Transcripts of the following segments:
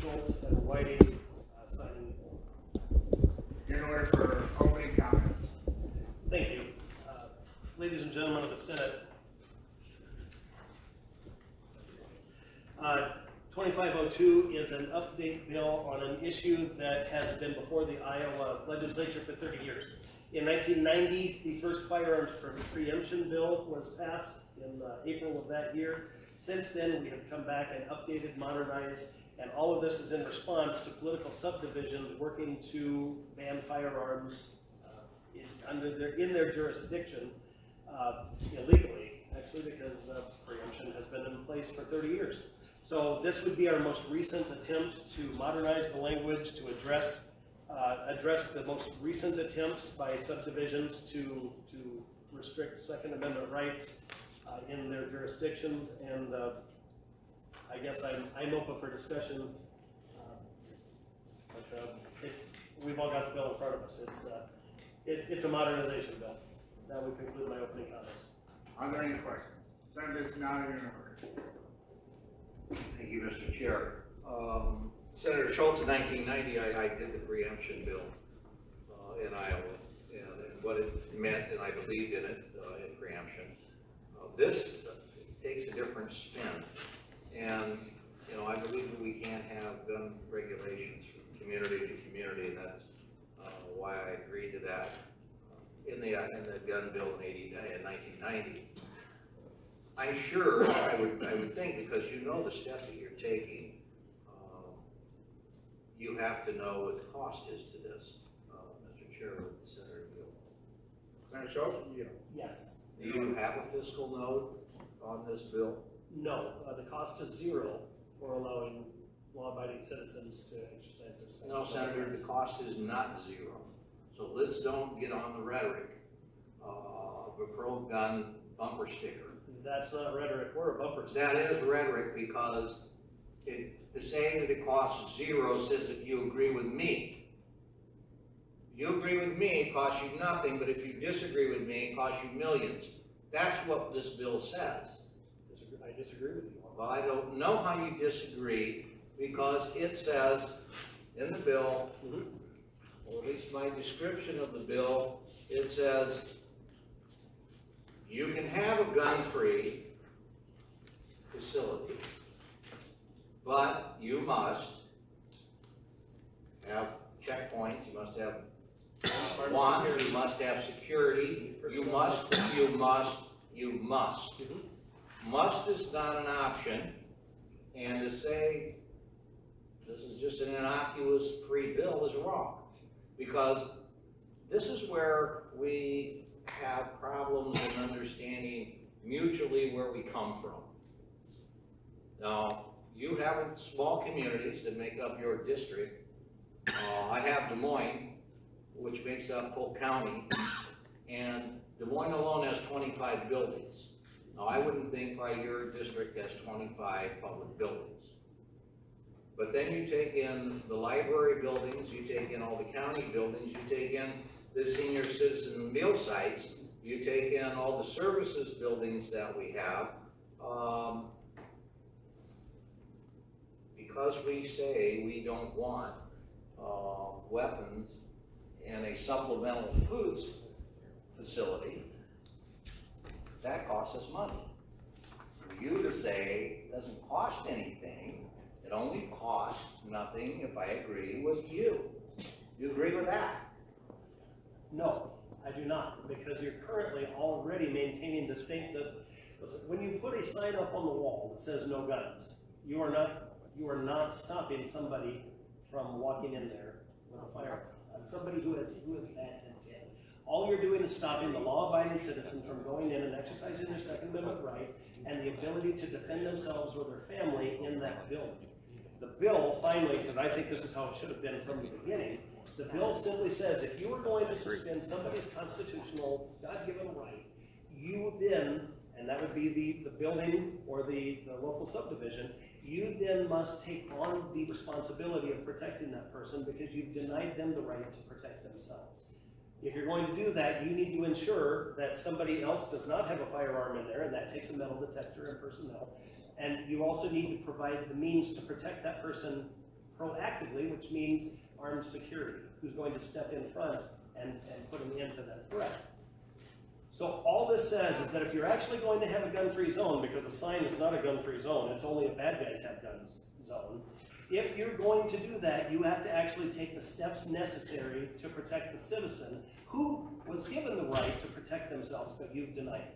Schultz and Whiting signing. In order for opening comments. Thank you. Ladies and gentlemen of the Senate, 2502 is an update bill on an issue that has been before the Iowa legislature for 30 years. In 1990, the first firearms preemption bill was passed in April of that year. Since then, we have come back and updated, modernized, and all of this is in response to political subdivisions working to ban firearms in their jurisdiction illegally, actually, because preemption has been in place for 30 years. So this would be our most recent attempt to modernize the language to address the most recent attempts by subdivisions to restrict Second Amendment rights in their jurisdictions. And I guess I'm open for discussion, we've all got the bill in front of us. It's a modernization bill. That would conclude my opening comments. Are there any questions? Senator, this is not in order. Thank you, Mr. Chair. Senator Schultz in 1990, I did the preemption bill in Iowa, and what it meant, and I believed in it, in preemption. This takes a different spin, and I believe that we can't have gun regulations from community to community, and that's why I agreed to that in the gun bill in 1990. I'm sure I would think, because the steps that you're taking, you have to know what the cost is to this, Mr. Chair, with Senator Gill. Senator Schultz? Yeah. Yes. Do you have a fiscal note on this bill? No, the cost is zero for allowing law-abiding citizens to exercise their Second No, Senator, the cost is not zero. So let's don't get on the rhetoric of a pro-gun bumper sticker. That's not rhetoric or a bumper sticker. That is rhetoric, because the saying that it costs zero says that you agree with me. You agree with me, it costs you nothing, but if you disagree with me, it costs you millions. That's what this bill says. I disagree with you. Well, I don't know how you disagree, because it says in the bill, or at least my description of the bill, it says you can have a gun-free facility, but you must have checkpoints, you must have you must have security, you must. Must is not an option, and to say this is just an innocuous free bill is wrong, because this is where we have problems in understanding mutually where we come from. Now, you have small communities that make up your district. I have Des Moines, which makes up Polk County, and Des Moines alone has 25 buildings. Now, I wouldn't think probably your district has 25 public buildings. But then you take in the library buildings, you take in all the county buildings, you take in the senior citizen meal sites, you take in all the services buildings that we have. Because we say we don't want weapons in a supplemental foods facility, that costs us money. For you to say it doesn't cost anything, it only costs nothing if I agree with you. You agree with that? No, I do not, because you're currently already maintaining the same. Listen, when you put a sign up on the wall that says no guns, you are not stopping somebody from walking in there with a firearm. Somebody who has bad intent. All you're doing is stopping the law-abiding citizen from going in and exercising their Second Amendment right and the ability to defend themselves or their family in that building. The bill, finally, because I think this is how it should have been from the beginning, the bill simply says if you are going to suspend somebody's constitutional, God-given right, you then, and that would be the building or the local subdivision, you then must take on the responsibility of protecting that person because you've denied them the right to protect themselves. If you're going to do that, you need to ensure that somebody else does not have a firearm in there, and that takes a metal detector and personnel. And you also need to provide the means to protect that person proactively, which means armed security, who's going to step in front and put an end to that threat. So all this says is that if you're actually going to have a gun-free zone, because a sign is not a gun-free zone, it's only a bad guys have guns zone, if you're going to do that, you have to actually take the steps necessary to protect the citizen who was given the right to protect themselves, but you've denied it.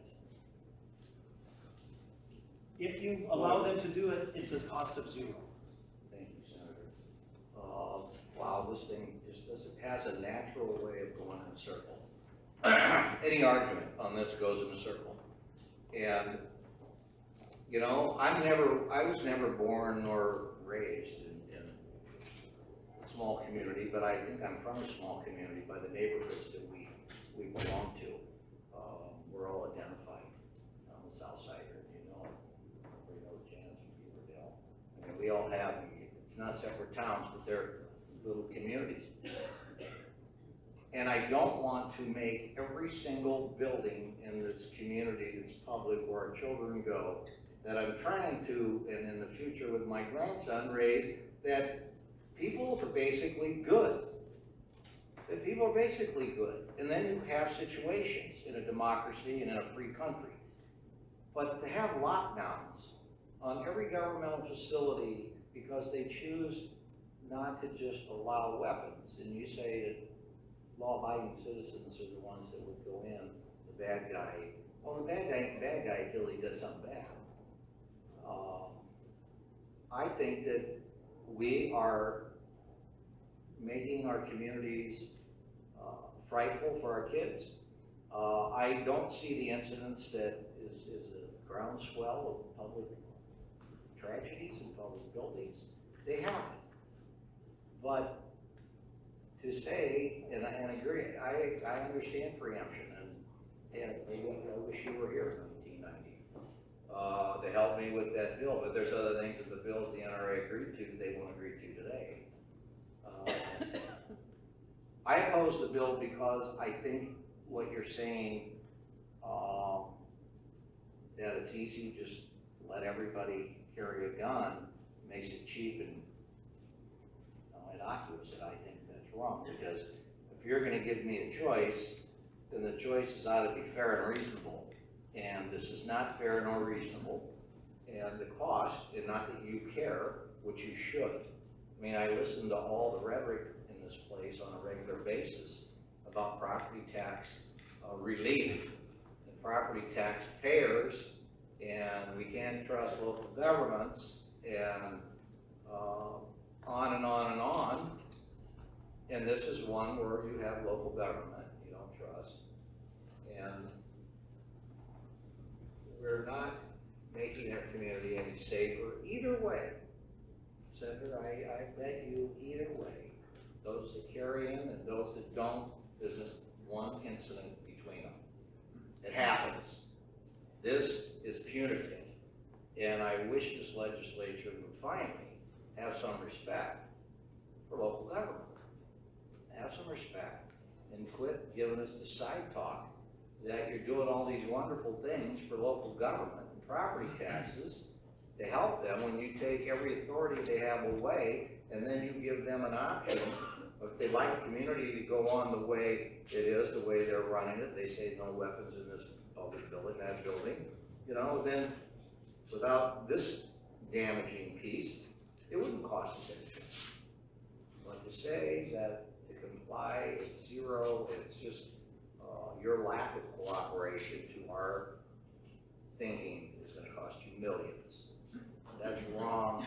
If you allow them to do it, it's a cost of zero. Thank you, Senator. Wow, this thing just has a natural way of going in a circle. Any argument on this goes in a circle. And, you know, I was never born nor raised in a small community, but I think I'm from a small community by the neighborhoods that we belong to. We're all identified. I'm a Southsider, you know, everybody knows Jan's from Beaverdale. I mean, we all have, it's not separate towns, but they're little communities. And I don't want to make every single building in this community that's public where our children go, that I'm trying to, and in the future with my grandson, raise, that people are basically good. That people are basically good. And then you have situations in a democracy and in a free country. But to have lockdowns on every governmental facility because they choose not to just allow weapons, and you say that law-abiding citizens are the ones that would go in, the bad guy. Well, the bad guy ain't the bad guy until he does something bad. I think that we are making our communities frightful for our kids. I don't see the incidents that is a groundswell of public tragedies in public buildings. They happen. But to say, and I agree, I understand preemption, and I wish you were here in 1990 to help me with that bill, but there's other things in the bill that the NRA agreed to they won't agree to today. I oppose the bill because I think what you're saying, that it's easy to just let everybody carry a gun, makes it cheap and innocuous, and I think that's wrong, because if you're going to give me a choice, then the choices ought to be fair and reasonable, and this is not fair nor reasonable, and the cost, and not that you care, which you should. I mean, I listen to all the rhetoric in this place on a regular basis about property tax relief and property tax payers, and we can't trust local governments, and on and on and on. And this is one where you have local government you don't trust. And we're not making our community any safer either way. Senator, I bet you either way, those that carry in and those that don't, there's one incident between them. It happens. This is punitive. And I wish this legislature would finally have some respect for local government. Have some respect and quit giving us the side talk that you're doing all these wonderful things for local government and property taxes to help them when you take every authority they have away, and then you give them an option. If they like a community to go on the way it is, the way they're running it, they say no weapons in this public building, that building, you know, then without this damaging piece, it wouldn't cost us anything. But to say that to comply is zero, it's just your lack of cooperation to our thinking is going to cost you millions. That's wrong.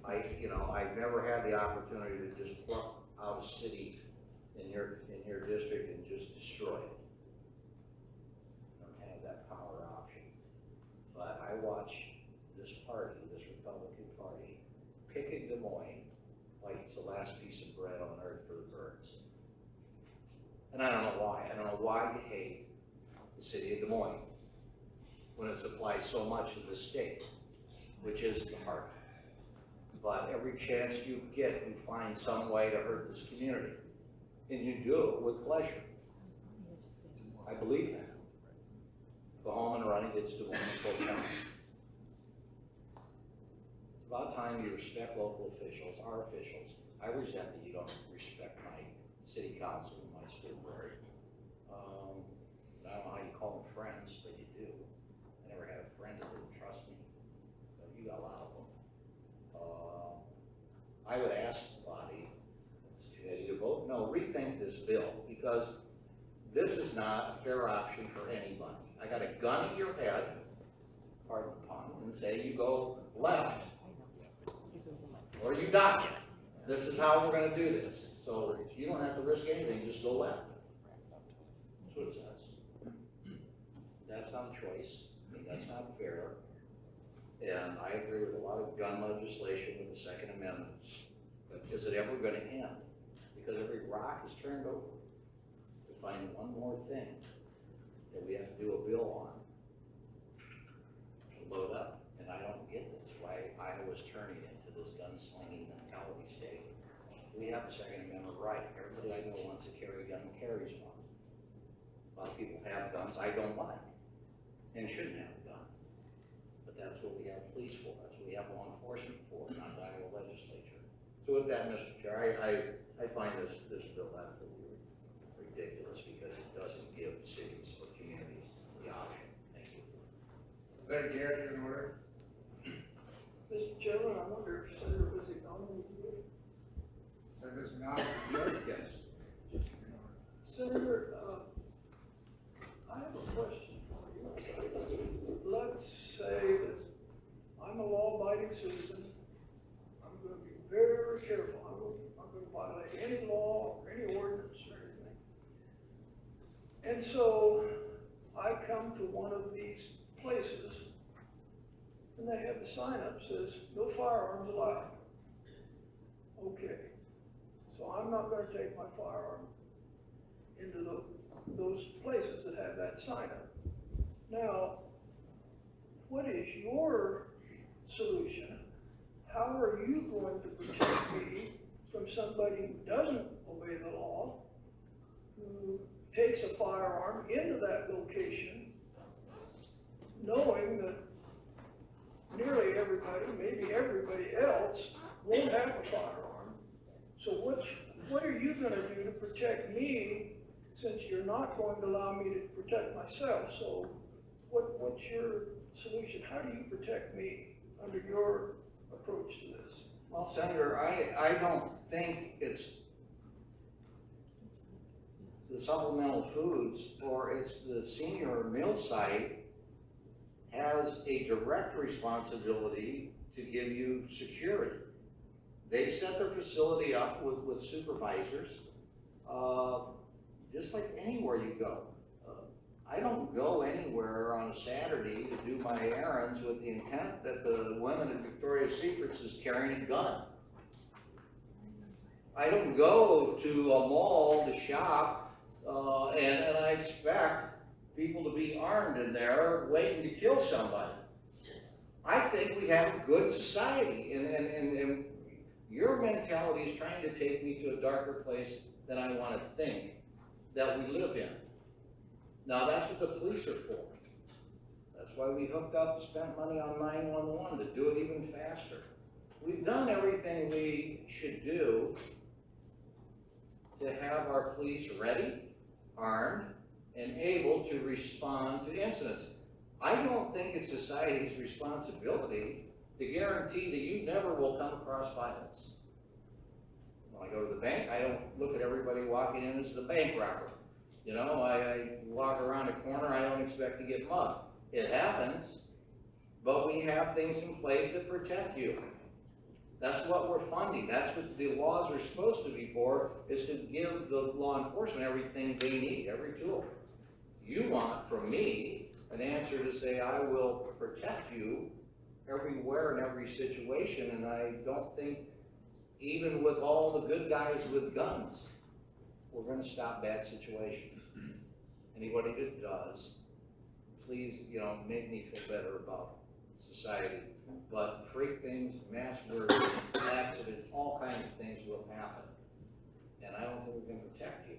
I've never had the opportunity to just pluck out a city in your district and just destroy it. I don't have that power option. But I watch this party, this Republican Party, picket Des Moines like it's the last piece of bread on earth for the birds. And I don't know why. I don't know why you hate the city of Des Moines when it supplies so much to the state, which is the heart. But every chance you get, you find some way to hurt this community. And you do it with pleasure. I believe that. Go home and run against Des Moines full time. about time you respect local officials, our officials. I resent that you don't respect my city council and my school board. I don't know how you call them friends, but you do. I never had a friend that didn't trust me, but you got a lot of them. I would ask the body, you to vote no, rethink this bill, because this is not a fair option for anybody. I got a gun to your head, pardon the pun, and say you go left or you die. This is how we're going to do this. So you don't have to risk anything, just go left. That's what it says. That's not a choice. I mean, that's not fair. And I agree with a lot of gun legislation with the Second Amendment. But is it ever going to end? Because every rock is turned over to find one more thing that we have to do a bill on to load up. And I don't get this, why Iowa's turning into this gunslinging mentality state. We have the Second Amendment right. Everybody I know wants to carry a gun and carries one. A lot of people have guns I don't like and shouldn't have a gun. But that's what we have police for. That's what we have law enforcement for, not the Iowa legislature. So with that, Mr. Chair, I find this bill absolutely ridiculous because it doesn't give cities or communities the option. Thank you. Senator Garrett, you're in order. Mr. Chairman, I wonder if Senator Vizziano would do it. Senator Vizziano, Yes. Senator, I have a question for you. Let's say that I'm a law-abiding citizen. I'm going to be very careful. I'm going to violate any law, or any ordinance, or anything. And so I come to one of these places, and they have the sign up says, no firearms allowed. Okay, so I'm not going to take my firearm into those places that have that sign up. Now, what is your solution? How are you going to protect me from somebody who doesn't obey the law, who takes a firearm into that location, knowing that nearly everybody, maybe everybody else, won't have a firearm? So what are you going to do to protect me, since you're not going to allow me to protect myself? So what's your solution? How do you protect me under your approach to this? Well, Senator, I don't think it's the supplemental foods or it's the senior meal site has a direct responsibility to give you security. They set their facility up with supervisors, just like anywhere you go. I don't go anywhere on a Saturday to do my errands with the intent that the women at Victoria's Secrets is carrying a gun. I don't go to a mall to shop and I expect people to be armed in there waiting to kill somebody. I think we have a good society, and your mentality is trying to take me to a darker place than I want to think that we live in. Now, that's what the police are for. That's why we hooked up and spent money on 911 to do it even faster. We've done everything we should do to have our police ready, armed, and able to respond to incidents. I don't think it's society's responsibility to guarantee that you never will come across violence. When I go to the bank, I don't look at everybody walking in as the bank robber. You know, I walk around a corner, I don't expect to get mugged. It happens, but we have things in place that protect you. That's what we're funding. That's what the laws are supposed to be for, is to give the law enforcement everything they need, every tool. You want from me an answer to say, I will protect you everywhere in every situation, and I don't think, even with all the good guys with guns, we're going to stop bad situations. Anybody that does, please, make me feel better about society. But freak things, mass murder, accidents, all kinds of things will happen. And I don't think we can protect you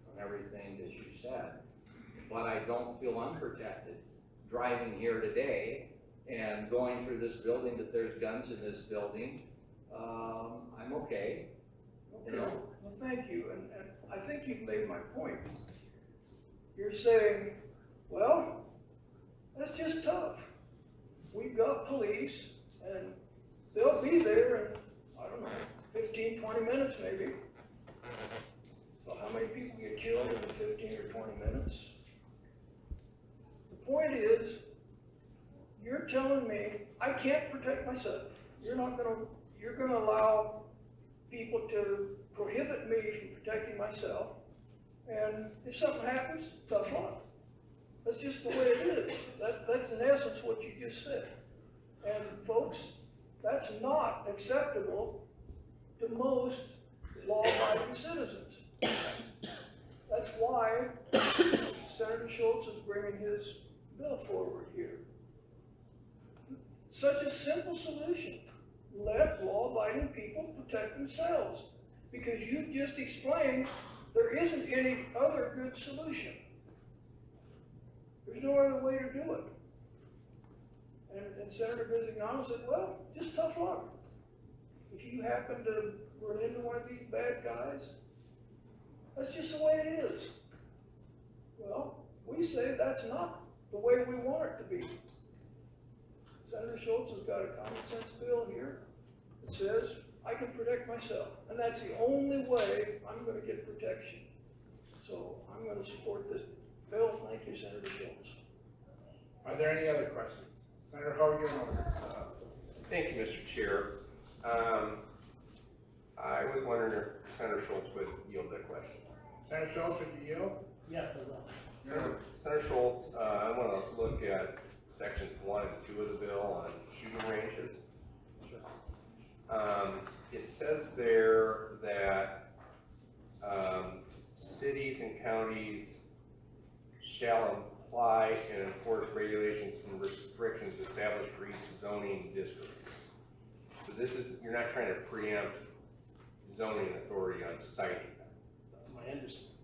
from everything that you said. But I don't feel unprotected driving here today and going through this building, that there's guns in this building, I'm okay. Okay, well, thank you, and I think you've made my point. You're saying, well, that's just tough. We've got police, and they'll be there in, I don't know, 15, 20 minutes maybe. So how many people get killed in 15 or 20 minutes? The point is, you're telling me I can't protect myself. You're gonna allow people to prohibit me from protecting myself. And if something happens, tough luck. That's just the way it is. That's in essence what you just said. And folks, that's not acceptable to most law-abiding citizens. That's why Senator Schultz is bringing his bill forward here. Such a simple solution. Let law-abiding people protect themselves. Because you just explained there isn't any other good solution. There's no other way to do it. And Senator Bizignano said, well, just tough luck. If you happen to run into one of these bad guys, that's just the way it is. Well, we say that's not the way we want it to be. Senator Schultz has got a common sense bill here that says I can protect myself. And that's the only way I'm going to get protection. So I'm going to support this bill. Thank you, Senator Schultz. Are there any other questions? Senator Hogan? Thank you, Mr. Chair. I was wondering if Senator Schultz would yield that question. Senator Schultz, would you yield? Yes, I will. Senator Schultz, I want to look at sections 1 and 2 of the bill on shooting ranges. It says there that cities and counties shall apply and enforce regulations and restrictions established for each zoning district. So this is, you're not trying to preempt zoning authority on citing. My understanding.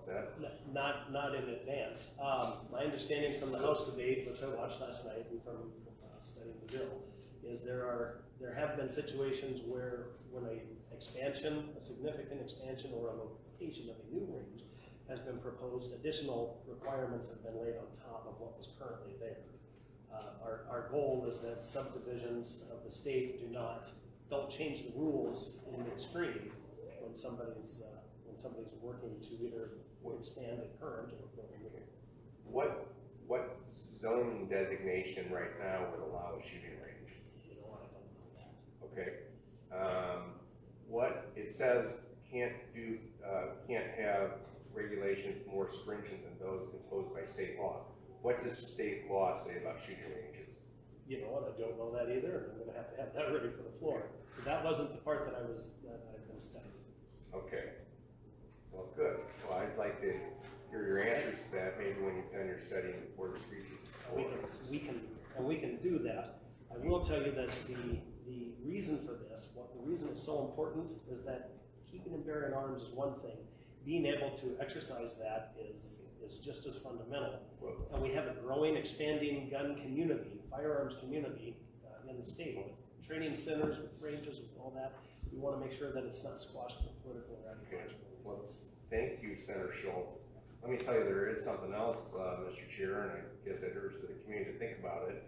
That? Not in advance. My understanding from the House debate, which I watched last night, and from studying the bill, is there have been situations where when a significant expansion or a location of a new range has been proposed, additional requirements have been laid on top of what was currently there. Our goal is that subdivisions of the state don't change the rules in midstream when somebody's working to either expand a current or build a new. What zoning designation right now would allow a shooting range? You know, I don't know that. Okay. What it says can't have regulations more stringent than those imposed by state law. What does state law say about shooting ranges? You know what, I don't know that either, and I'm gonna have to have that ready for the floor. But that wasn't the part that I've been studying. Okay. Well, good. Well, I'd like to hear your answers to that maybe when you've done your studying before this reaches. We can do that. I will tell you that the reason for this, the reason it's so important is that keeping and bearing arms is one thing. Being able to exercise that is just as fundamental. And we have a growing, expanding gun community, firearms community in the state with training centers, with ranges, with all that. We want to make sure that it's not squashed for political or ideological reasons. Thank you, Senator Schultz. Let me tell you, there is something else, Mr. Chair, and I guess it urges the community to think about it.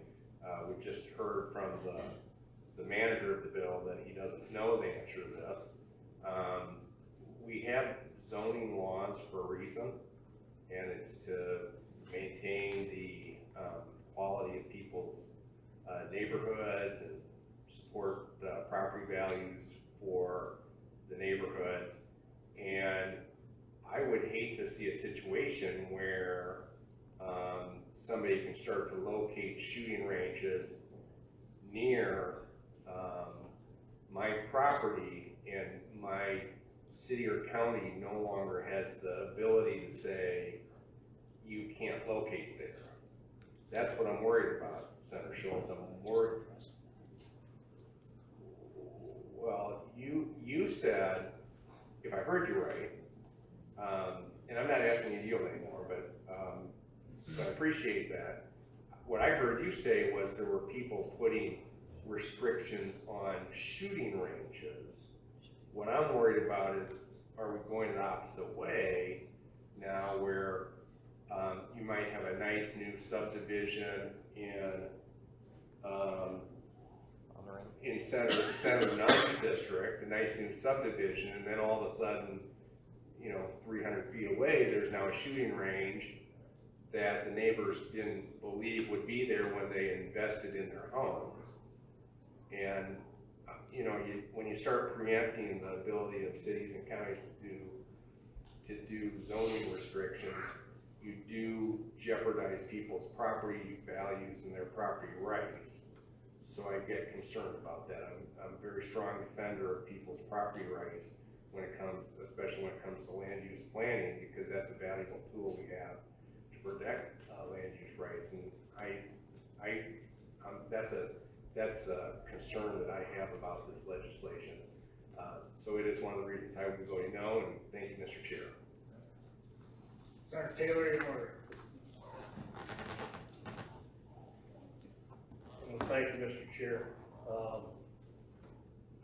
We've just heard from the manager of the bill that he doesn't know the answer to this. We have zoning laws for a reason, and it's to maintain the quality of people's neighborhoods and support property values for the neighborhoods. And I would hate to see a situation where somebody can start to locate shooting ranges near my property, and my city or county no longer has the ability to say, you can't locate there. That's what I'm worried about, Senator Schultz. I'm worried. Well, you said, if I heard you right, and I'm not asking you to yield anymore, but I appreciate that. what I heard you say was there were people putting restrictions on shooting ranges. What I'm worried about is, are we going the opposite way now where you might have a nice new subdivision in Senator Nunn's district, a nice new subdivision, and then all of a sudden, 300 feet away, there's now a shooting range that the neighbors didn't believe would be there when they invested in their homes. And, when you start preempting the ability of cities and counties to do zoning restrictions, you do jeopardize people's property values and their property rights. So I get concerned about that. I'm a very strong defender of people's property rights especially when it comes to land use planning, because that's a valuable tool we have to protect land use rights. And that's a concern that I have about this legislation. So it is one of the reasons I would be voting no, and thank you, Mr. Chair. Senator Taylor, in order. Well, thank you, Mr. Chair.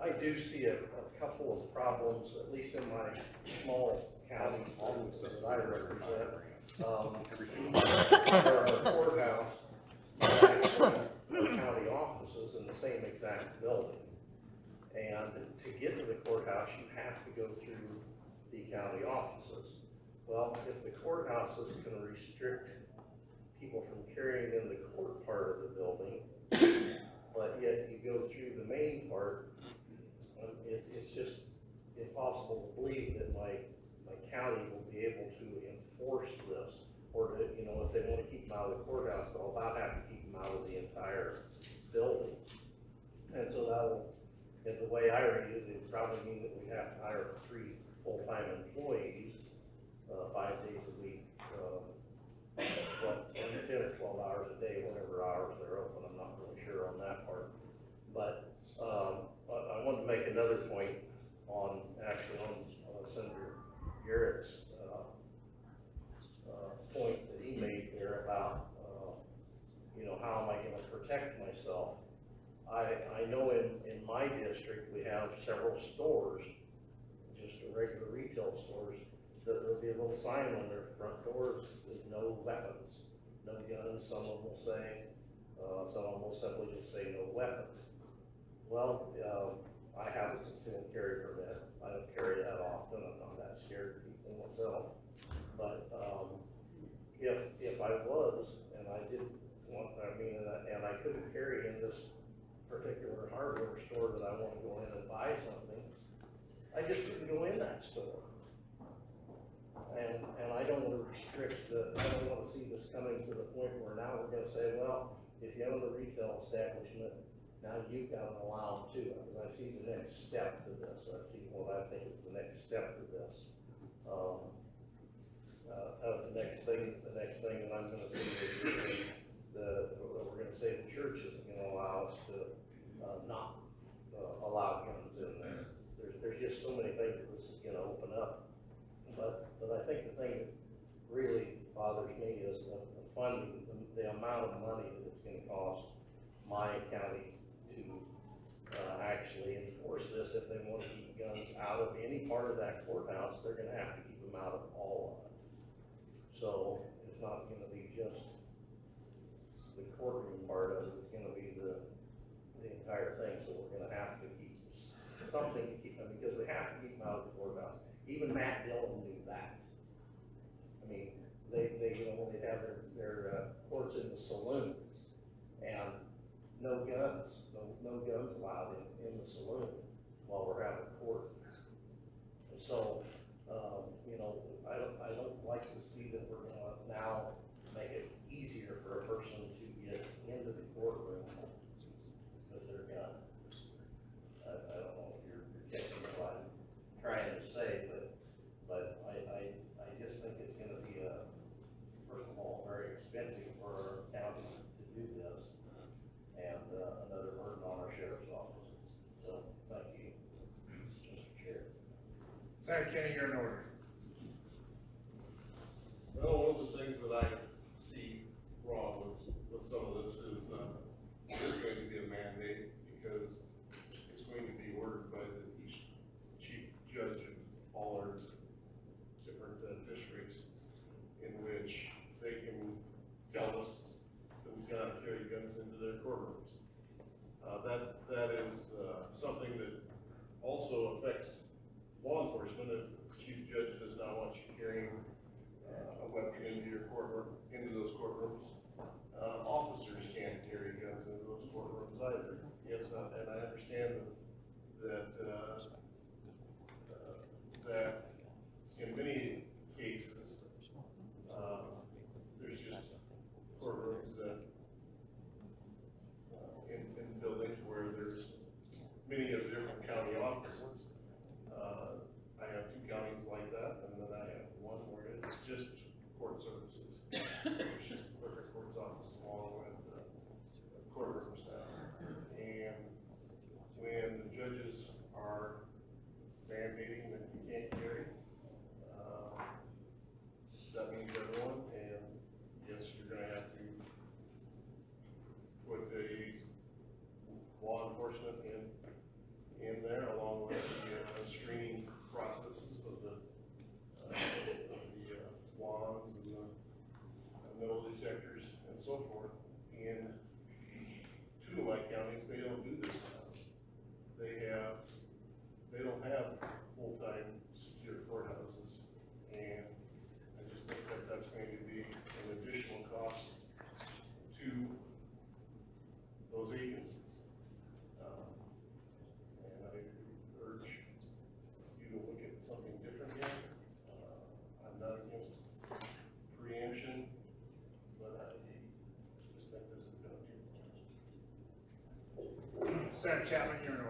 I do see a couple of problems, at least in my small county that I represent. Our courthouse, actually, county offices in the same exact building. And to get to the courthouse, you have to go through the county offices. Well, if the courthouse is going to restrict people from carrying in the court part of the building, but yet you go through the main part, it's just impossible to believe that my county will be able to enforce this, or to, if they want to keep them out of the courthouse, they'll about have to keep them out of the entire building. And so that'll, in the way I read it, it would probably mean that we have to hire 3 full-time employees, 5 days a week, 10 or 12 hours a day, whatever hours they're open. I'm not really sure on that part. But I wanted to make another point on Senator Garrett's point that he made there about, how am I going to protect myself? I know in my district we have several stores, just regular retail stores, that there'll be a little sign on their front doors with no weapons, no guns. Some of them will say, some of them will simply just say no weapons. Well, I have a concealed carry permit. I don't carry that often. I'm not that scared of people myself. But if I was, and I did want, and I couldn't carry in this particular hardware store that I want to go in and buy something, I just couldn't go in that store. And I don't want to restrict I don't want to see this coming to the point where now we're going to say, well, if you own the retail establishment, now you've got to allow them too. Because I see the next step to this. I think is the next step to this. The next thing that I'm going to see is we're going to say the church isn't going to allow us to not allow guns in there. There's just so many things that this is going to open up. But I think the thing that really bothers me is the funding, the amount of money that it's going to cost my county to actually enforce this. If they want to keep guns out of any part of that courthouse, they're going to have to keep them out of all of it. So it's not going to be just the courtroom part of it, it's going to be the entire thing. So we're going to have to keep something to keep them, because we have to keep them out of the courthouse. Even Matt Dillon knew that. I mean, they when they have their courts in the saloons, and no guns allowed in the saloon while we're having court. And so, I don't like to see that we're going to now make it easier for a person to get into the courtroom with their gun. I don't know if you're getting what I'm trying to say, but I just think it's going to be first of all, very expensive for our county to do this, and another burden on our sheriff's office. So, thank you, Mr. Chair. Senator Kenny, you're in order. Well, one of the things that I see wrong with some of this is, there's going to be a mandate because it's going to be ordered by each chief judge of all our different districts, in which they can tell us who's gonna carry guns into their courtrooms. That is something that also affects law enforcement. If the chief judge does not want you carrying a weapon into your courtroom, into those courtrooms, officers can't carry guns into those courtrooms either. Yes, and I understand that in many cases, there's just courtrooms that in buildings where there's many of different county offices. I have 2 counties like that, and then I have one where it's just court services. It's just the clerk of court's office along with courtroom staff. And when the judges are mandating that you can't carry, that means everyone, and yes, you're gonna have to put a law enforcement in there along with the screening processes of the wands and the metal detectors and so forth. In 2 of my counties, they don't do this now. They don't have full-time secure courthouses, and I just think that that's going to be an additional cost to those agencies. And I urge you to look at something different here. I'm not against preemption, but I just think this is going to. Senator Chapman, you're in order.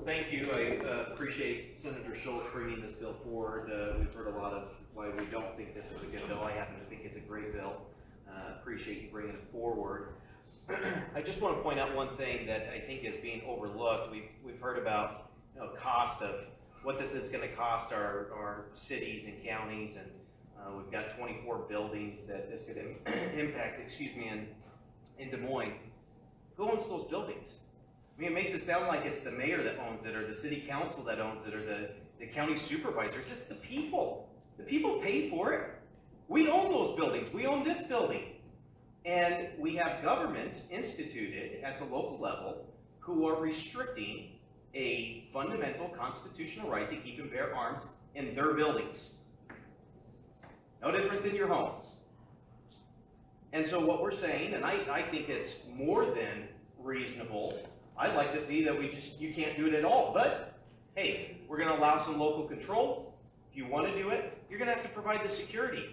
Thank you. I appreciate Senator Schultz bringing this bill forward. We've heard a lot of why we don't think this is a good bill. I happen to think it's a great bill. Appreciate you bringing it forward. I just want to point out one thing that I think is being overlooked. We've heard about cost of what this is going to cost our cities and counties, and we've got 24 buildings that this could impact. In Des Moines. Who owns those buildings? I mean, it makes it sound like it's the mayor that owns it, or the city council that owns it, or the county supervisors. It's the people. The people pay for it. We own those buildings. We own this building. And we have governments instituted at the local level who are restricting a fundamental constitutional right to keep and bear arms in their buildings. No different than your homes. And so what we're saying, and I think it's more than reasonable, I'd like to see that you can't do it at all. But hey, we're going to allow some local control. If you want to do it, you're going to have to provide the security.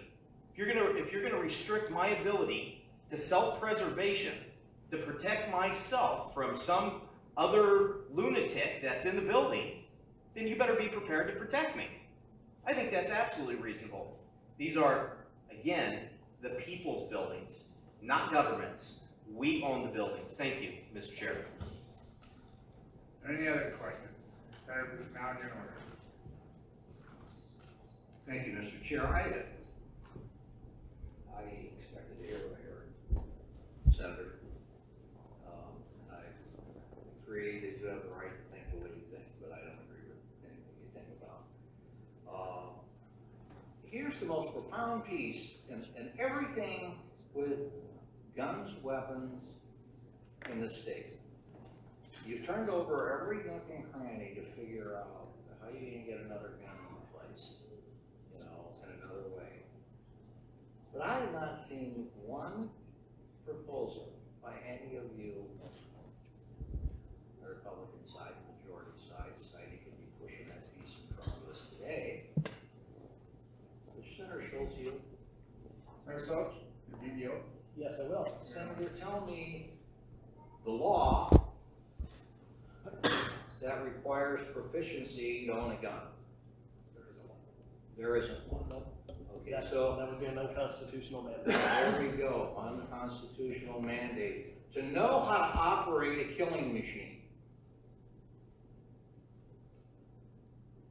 If you're going to restrict my ability to self-preservation, to protect myself from some other lunatic that's in the building, then you better be prepared to protect me. I think that's absolutely reasonable. These are, again, the people's buildings, not governments. We own the buildings. Thank you, Mr. Chair. Any other questions? Senator Bisnow, you're in order. Thank you, Mr. Chair. I expected to hear what I heard, Senator. And I agree that you have the right to think the way you think, but I don't agree with anything you think about. Here's the most profound piece in everything with guns, weapons in the state. You've turned over every nook and cranny to figure out how you can get another gun in place, in another way. But I have not seen one proposal by any of you, the Republican side, the majority side, deciding to be pushing that piece in front of us today. Senator Schultz, you? Senator Schultz, the DDO. Yes, I will. Senator, tell me the law that requires proficiency to own a gun. There isn't one. Okay, so that would be an unconstitutional mandate. there we go, unconstitutional mandate. To know how to operate a killing machine.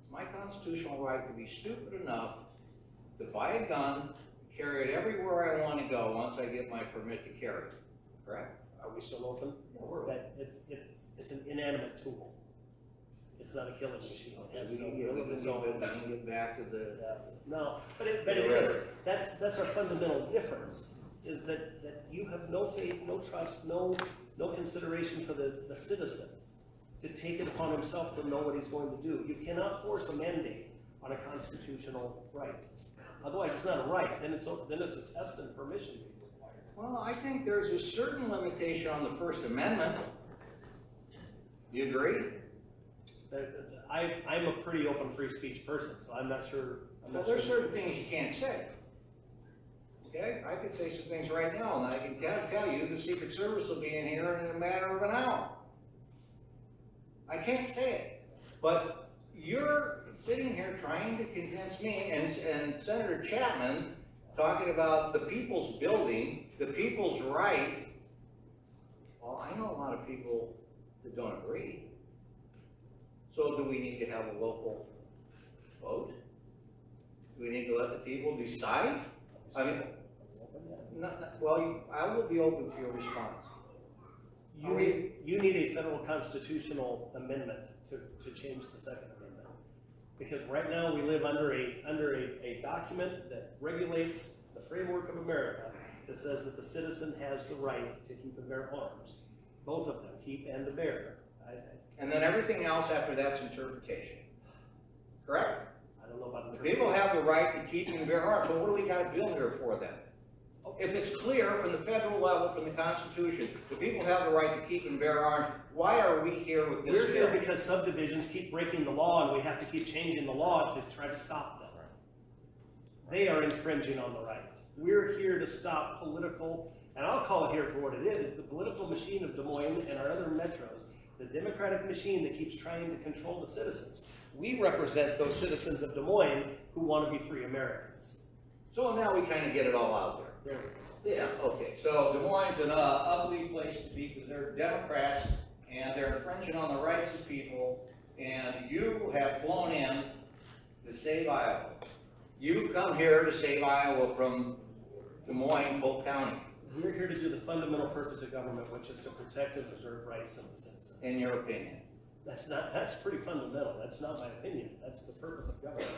It's my constitutional right to be stupid enough to buy a gun, carry it everywhere I want to go once I get my permit to carry. correct? Are we still open? That it's an inanimate tool. It's not a killing machine. It has no will of its own. Get back to the. No, but it is, that's our fundamental difference, is that you have no faith, no trust, no consideration for the citizen to take it upon himself to know what he's going to do. You cannot force a mandate on a constitutional right. Otherwise, it's not a right, then it's a test and permission being required. Well, I think there's a certain limitation on the First Amendment. You agree? I'm a pretty open free speech person, so I'm not sure. Well, there's certain things you can't say. Okay, I could say some things right now, and I can tell you the Secret Service will be in here in a matter of an hour. I can't say it, but you're sitting here trying to convince me, and Senator Chapman talking about the people's building, the people's right. Well, I know a lot of people that don't agree. So do we need to have a local vote? Do we need to let the people decide? I mean, I will be open to your response. You need a federal constitutional amendment to change the Second Amendment. Because right now we live under a document that regulates the framework of America that says that the citizen has the right to keep and bear arms. Both of them, keep and to bear. And then everything else after that's interpretation. Correct? I don't know about The people have the right to keep and bear arms, so what do we got to bill here for then? If it's clear from the federal level, from the Constitution, the people have the right to keep and bear arms, why are we here with this We're here bill? because subdivisions keep breaking the law and we have to keep changing the law to try to stop them. They are infringing on the right. We're here to stop political, and I'll call it here for what it is, the political machine of Des Moines and our other metros, the Democratic machine that keeps trying to control the citizens. We represent those citizens of Des Moines who want to be free Americans. So now we kind of get it all out there. There we go. Yeah, okay, so Des Moines is an ugly place to be because they're Democrats and they're infringing on the rights of people, and you have flown in to save Iowa. You've come here to save Iowa from Des Moines, Polk County. We're here to do the fundamental purpose of government, which is to protect and preserve rights of the citizen. In your opinion. That's pretty fundamental. That's not my opinion. That's the purpose of government.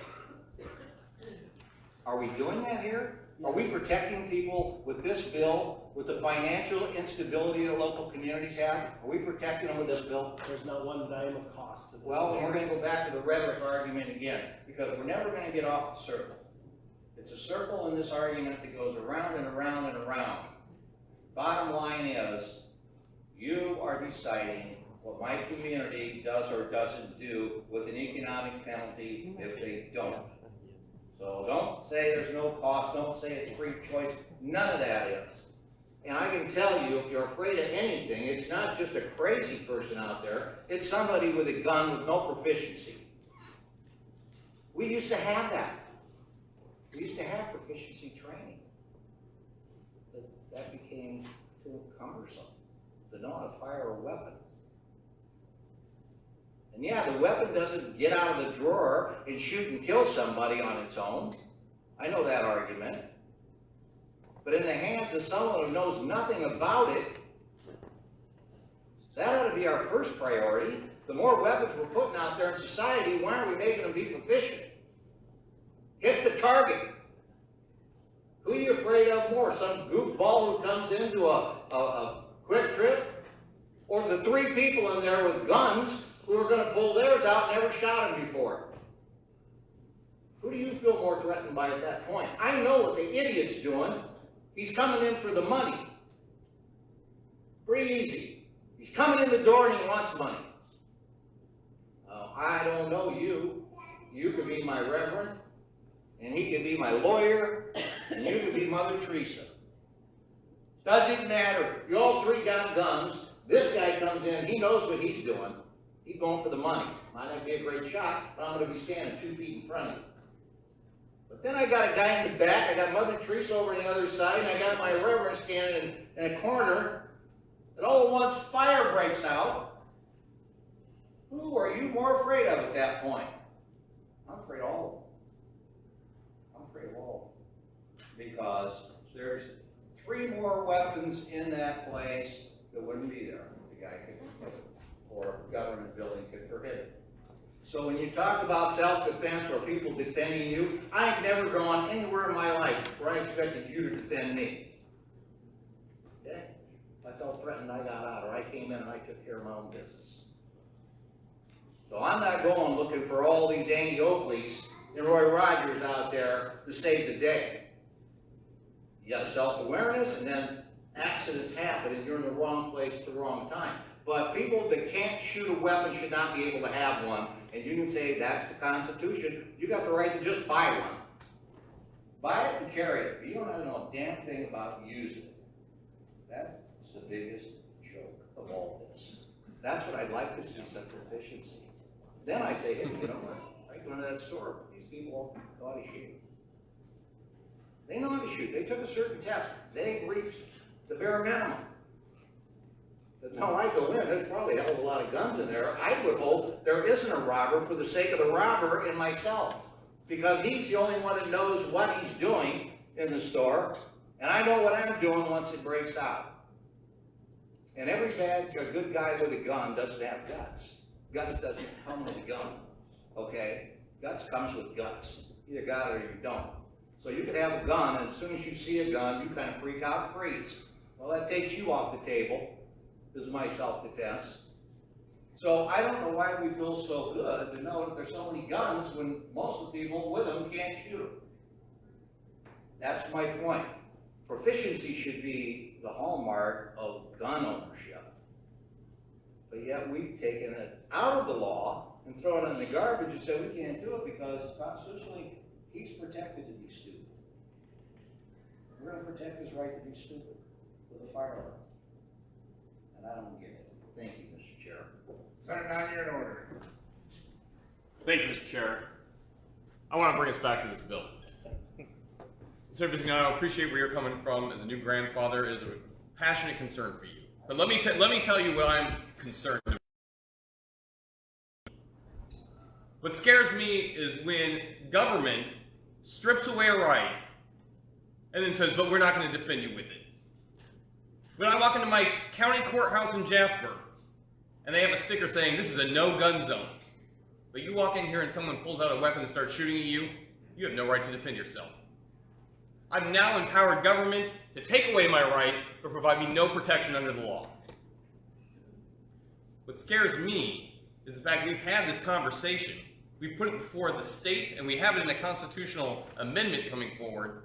Are we doing that here? Are we protecting people with this bill, with the financial instability that local communities have? Are we protecting them with this bill? There's not one dime of cost to this. Well, we're going to go back to the rhetoric argument again, because we're never going to get off the circle. It's a circle in this argument that goes around and around and around. Bottom line is, you are deciding what my community does or doesn't do with an economic penalty if they don't. So don't say there's no cost, don't say it's free choice, none of that is. And I can tell you, if you're afraid of anything, it's not just a crazy person out there, it's somebody with a gun with no proficiency. We used to have that. We used to have proficiency training. But that became too cumbersome to know how to fire a weapon. And yeah, the weapon doesn't get out of the drawer and shoot and kill somebody on its own. I know that argument. But in the hands of someone who knows nothing about it, that ought to be our first priority. The more weapons we're putting out there in society, why aren't we making them be proficient? Hit the target. Who are you afraid of more? Some goofball who comes into a quick trip? Or the three people in there with guns who are going to pull theirs out and never shot him before? Who do you feel more threatened by at that point? I know what the idiot's doing. He's coming in for the money. Pretty easy. He's coming in the door and he wants money. I don't know you. You could be my reverend, and he could be my lawyer, and you could be Mother Teresa. Doesn't matter. You all three got guns. This guy comes in, he knows what he's doing. He's going for the money. Might not be a great shot, but I'm going to be standing 2 feet in front of you. But then I got a guy in the back, I got Mother Teresa over on the other side, and I got my reverend standing in a corner, and all at once fire breaks out. Who are you more afraid of at that point? I'm afraid of all of them. I'm afraid of all of them. Because there's 3 more weapons in that place that wouldn't be there. The guy could, or government building could prohibit it. So when you talk about self-defense or people defending you, I've never gone anywhere in my life where I expected you to defend me. Okay? If I felt threatened, I got out, or I came in and I took care of my own business. So I'm not going looking for all these Andy Oakleys and Roy Rogers out there to save the day. You got self-awareness, and then accidents happen, and you're in the wrong place at the wrong time. But people that can't shoot a weapon should not be able to have one. And you can say, that's the Constitution. You got the right to just buy one. Buy it and carry it. But you don't have to know a damn thing about using it. That's the biggest joke of all this. That's what I'd like to see, some proficiency. Then I'd say, hey, you know what? I go into that store. These people know how to shoot. They know how to shoot. They took a certain test. They reached the bare minimum. But no, I go in, there's probably a hell of a lot of guns in there. I would hope there isn't a robber for the sake of the robber and myself. Because he's the only one that knows what he's doing in the store. And I know what I'm doing once it breaks out. And every good guy with a gun doesn't have guts. Guts doesn't come with a gun. Okay? Guts comes with guts. You either got it or you don't. So you could have a gun, and as soon as you see a gun, you kind of freak out, freeze. Well, that takes you off the table. This is my self-defense. So I don't know why we feel so good to know that there's so many guns when most of the people with them can't shoot them. That's my point. Proficiency should be the hallmark of gun ownership. But yet we've taken it out of the law and thrown it in the garbage and said we can't do it because constitutionally he's protected to be stupid. We're going to protect his right to be stupid with a firearm. And I don't get it. Thank you, Mr. Chair. Senator, now you're in order. Thank you, Mr. Chair. I want to bring us back to this bill. Senator Bisognano, I appreciate where you're coming from as a new grandfather. It is a passionate concern for you. But let me tell you what I'm concerned about. What scares me is when government strips away a right and then says, but we're not going to defend you with it. When I walk into my county courthouse in Jasper, and they have a sticker saying, this is a no-gun zone, but you walk in here and someone pulls out a weapon and starts shooting at you, you have no right to defend yourself. I've now empowered government to take away my right, but provide me no protection under the law. What scares me is the fact we've had this conversation. We've put it before the state, and we have it in a constitutional amendment coming forward,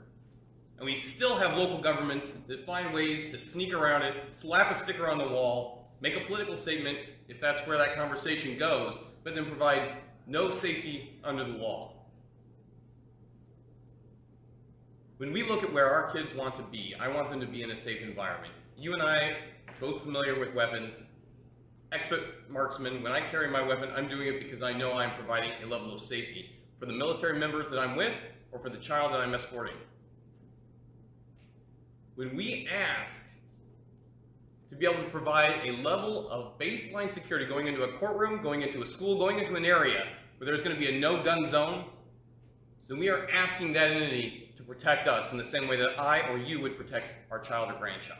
and we still have local governments that find ways to sneak around it, slap a sticker on the wall, make a political statement, if that's where that conversation goes, but then provide no safety under the law. When we look at where our kids want to be, I want them to be in a safe environment. You and I, both familiar with weapons, expert marksman, when I carry my weapon, I'm doing it because I know I'm providing a level of safety for the military members that I'm with or for the child that I'm escorting. When we ask to be able to provide a level of baseline security going into a courtroom, going into a school, going into an area where there's going to be a no-gun zone, then we are asking that entity to protect us in the same way that I or you would protect our child or grandchild.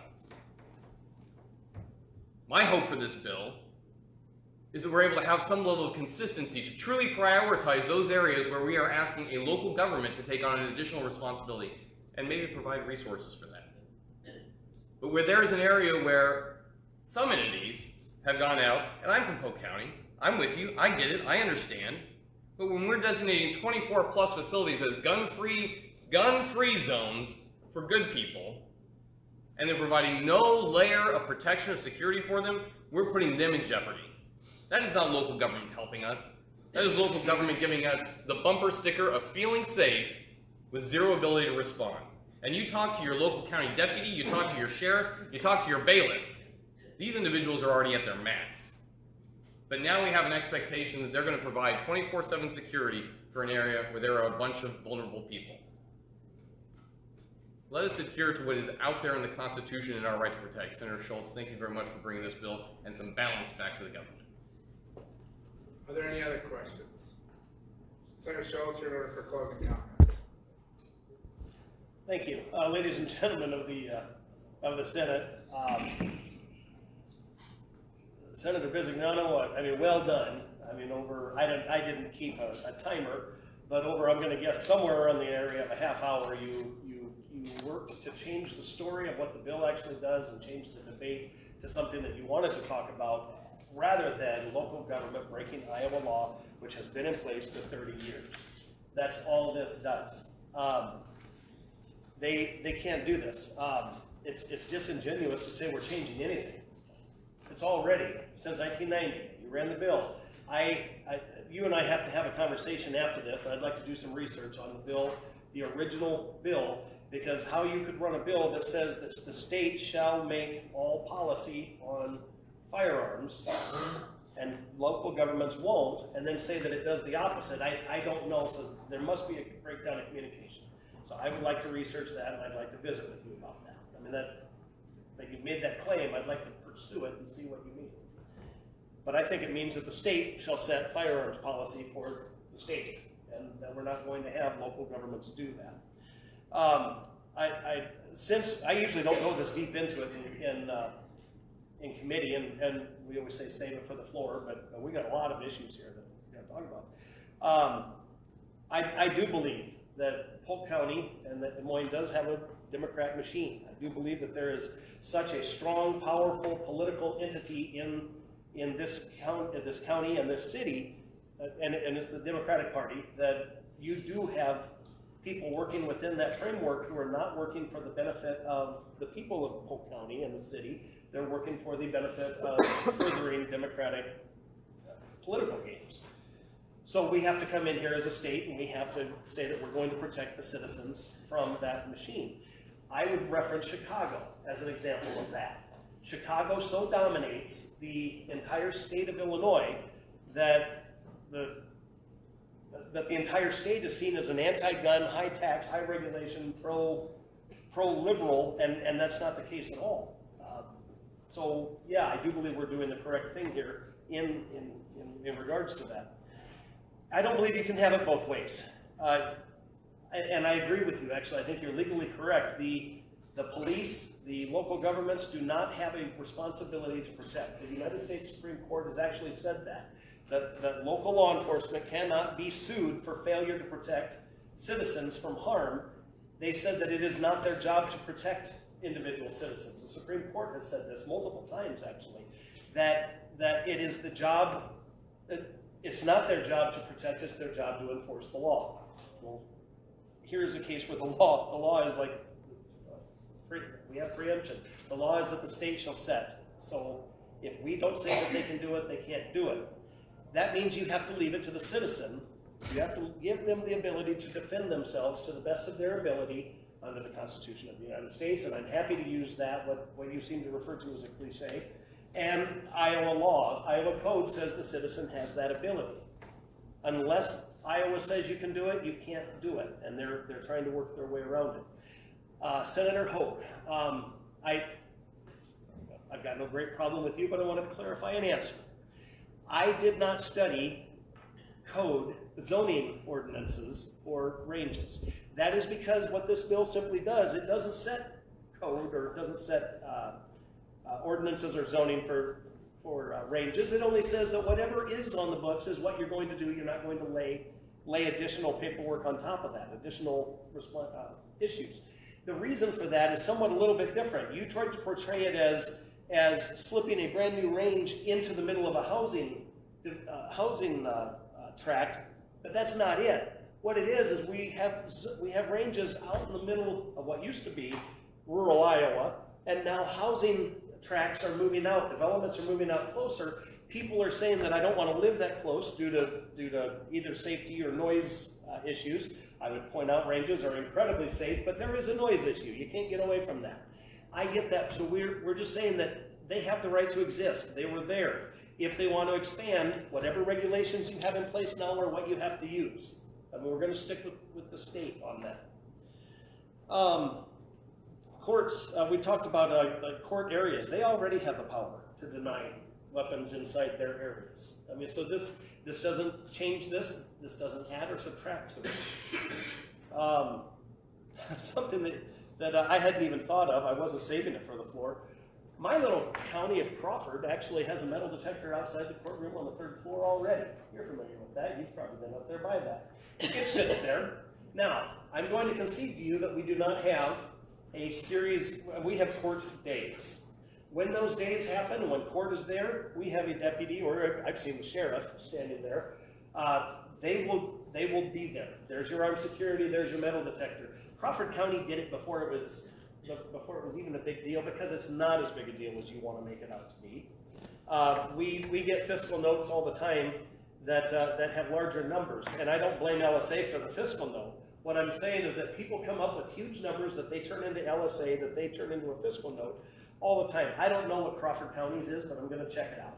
My hope for this bill is that we're able to have some level of consistency to truly prioritize those areas where we are asking a local government to take on an additional responsibility and maybe provide resources for that. But where there is an area where some entities have gone out, and I'm from Polk County, I'm with you, I get it, I understand, but when we're designating 24 plus facilities as gun-free zones for good people, and they're providing no layer of protection or security for them, we're putting them in jeopardy. That is not local government helping us. That is local government giving us the bumper sticker of feeling safe with zero ability to respond. And you talk to your local county deputy, you talk to your sheriff, you talk to your bailiff. These individuals are already at their max. But now we have an expectation that they're going to provide 24/7 security for an area where there are a bunch of vulnerable people. Let us adhere to what is out there in the Constitution and our right to protect. Senator Schultz, thank you very much for bringing this bill and some balance back to the government. Are there any other questions? Senator Schultz, you're in order for closing comments. Thank you. Ladies and gentlemen of the of the Senate. Senator Bisignano, I mean, well done. I mean, I didn't keep a timer, but I'm gonna guess somewhere around the area of a half hour, you worked to change the story of what the bill actually does and change the debate to something that you wanted to talk about, rather than local government breaking Iowa law, which has been in place for 30 years. That's all this does. They can't do this. It's disingenuous to say we're changing anything. It's already, since 1990, you ran the bill. You and I have to have a conversation after this, and I'd like to do some research on the bill, the original bill, because how you could run a bill that says that the state shall make all policy on firearms and local governments won't, and then say that it does the opposite, I don't know, so there must be a breakdown in communication. So I would like to research that, and I'd like to visit with you about that. I mean, that you've made that claim, I'd like to pursue it and see what you mean. But I think it means that the state shall set firearms policy for the state, and that we're not going to have local governments do that. Since I usually don't go this deep into it in committee, and we always say save it for the floor, but we got a lot of issues here that we're going to talk about. I do believe that Polk County and that Des Moines does have a Democrat machine. I do believe that there is such a strong, powerful political entity in this county and this city, and it's the Democratic Party, that you do have people working within that framework who are not working for the benefit of the people of Polk County and the city. They're working for the benefit of furthering Democratic political games. So we have to come in here as a state and we have to say that we're going to protect the citizens from that machine. I would reference Chicago as an example of that. Chicago so dominates the entire state of Illinois that the entire state is seen as an anti-gun, high-tax, high-regulation, pro-liberal, and that's not the case at all. So yeah, I do believe we're doing the correct thing here in regards to that. I don't believe you can have it both ways. And I agree with you, actually. I think you're legally correct. The police, the local governments do not have a responsibility to protect. The United States Supreme Court has actually said that local law enforcement cannot be sued for failure to protect citizens from harm. They said that it is not their job to protect individual citizens. The Supreme Court has said this multiple times, actually, that it is the job, it's not their job to protect, it's their job to enforce the law. Well, here's a case where the law is like, we have preemption. The law is that the state shall set. So if we don't say that they can do it, they can't do it. That means you have to leave it to the citizen. You have to give them the ability to defend themselves to the best of their ability under the Constitution of the United States, and I'm happy to use that, what you seem to refer to as a cliche, and Iowa law. Iowa code says the citizen has that ability. Unless Iowa says you can do it, you can't do it, and they're trying to work their way around it. Senator Hoke, I've got no great problem with you, but I wanted to clarify an answer. I did not study code zoning ordinances or ranges. That is because what this bill simply does, it doesn't set code or it doesn't set ordinances or zoning for ranges. It only says that whatever is on the books is what you're going to do. You're not going to lay additional paperwork on top of that, additional issues. The reason for that is somewhat a little bit different. You tried to portray it as slipping a brand new range into the middle of a housing tract, but that's not it. What it is we have ranges out in the middle of what used to be rural Iowa, and now housing tracts are moving out, developments are moving out closer. People are saying that I don't want to live that close due to either safety or noise issues. I would point out ranges are incredibly safe, but there is a noise issue. You can't get away from that. I get that, so we're just saying that they have the right to exist. They were there. If they want to expand, whatever regulations you have in place now are what you have to use. I mean, we're going to stick with the state on that. Courts, we talked about court areas. They already have the power to deny weapons inside their areas. I mean, so this doesn't change this. This doesn't add or subtract to it. Something that that I hadn't even thought of. I wasn't saving it for the floor. My little county of Crawford actually has a metal detector outside the courtroom on the 3rd floor already. You're familiar with that. You've probably been up there by that. It sits there. Now, I'm going to concede to you that we do not have a series, we have court days. When those days happen, when court is there, we have a deputy, or I've seen the sheriff standing there. They will be there. There's your armed security, there's your metal detector. Crawford County did it before it was even a big deal, because it's not as big a deal as you want to make it out to be. We get fiscal notes all the time that have larger numbers, and I don't blame LSA for the fiscal note. What I'm saying is that people come up with huge numbers that they turn into LSA, that they turn into a fiscal note all the time. I don't know what Crawford County's is, but I'm going to check it out.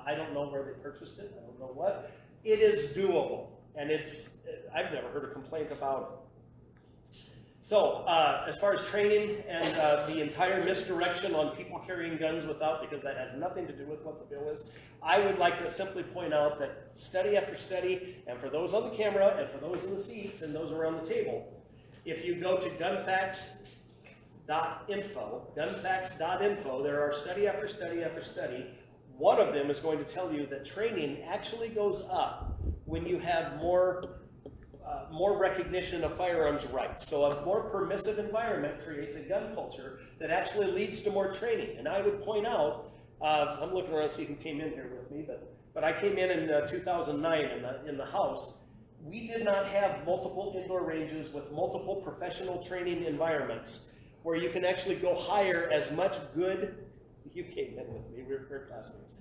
I don't know where they purchased it. I don't know what. It is doable, and I've never heard a complaint about it. So, as far as training and the entire misdirection on people carrying guns without, because that has nothing to do with what the bill is, I would like to simply point out that study after study, and for those on the camera, and for those in the seats, and those around the table, if you go to gunfacts.info, there are study after study after study. One of them is going to tell you that training actually goes up when you have more recognition of firearms rights. So a more permissive environment creates a gun culture that actually leads to more training. And I would point out, I'm looking around to see who came in here with me, but I came in 2009 in the House. We did not have multiple indoor ranges with multiple professional training environments where you can actually go hire as much good, you came in with me, we're classmates.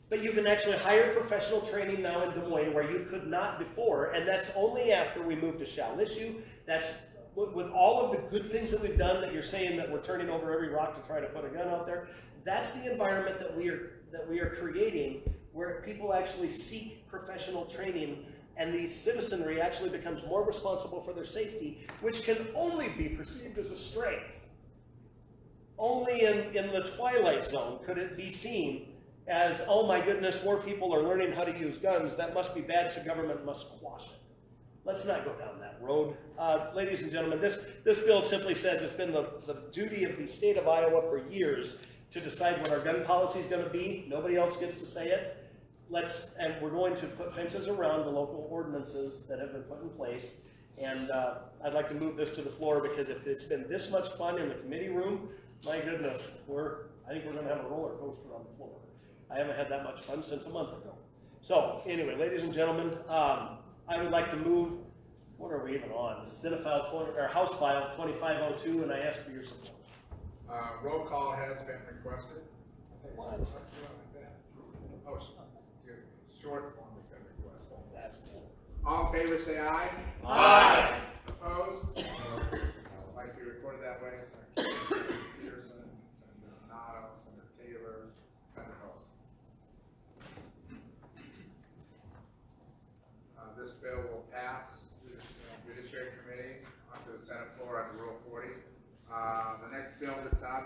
But you can actually hire professional training now in Des Moines where you could not before, and that's only after we moved to shall issue. That's with all of the good things that we've done, that you're saying that we're turning over every rock to try to put a gun out there. That's the environment that we are creating, where people actually seek professional training, and the citizenry actually becomes more responsible for their safety, which can only be perceived as a strength. Only in the twilight zone could it be seen as, oh my goodness, more people are learning how to use guns, that must be bad, so government must quash it. Let's not go down that road. Ladies and gentlemen, this bill simply says it's been the duty of the state of Iowa for years to decide what our gun policy is going to be. Nobody else gets to say it. And we're going to put fences around the local ordinances that have been put in place. And I'd like to move this to the floor, because if it's been this much fun in the committee room, my goodness, I think we're going to have a roller coaster on the floor. I haven't had that much fun since a month ago. So anyway, ladies and gentlemen, I would like to move, what are we even on? Senate File 20, or House File 2502, and I ask for your support. Roll call has been requested. What? Oh, excuse me, short form has been requested. That's cool. All in favor, say aye. Aye. Opposed? Like we recorded that way, Senator Peterson, Senator Donato, Senator Taylor, Senator Hope. This bill will pass to the Judiciary Committee onto the Senate floor under Rule 40. The next bill that's up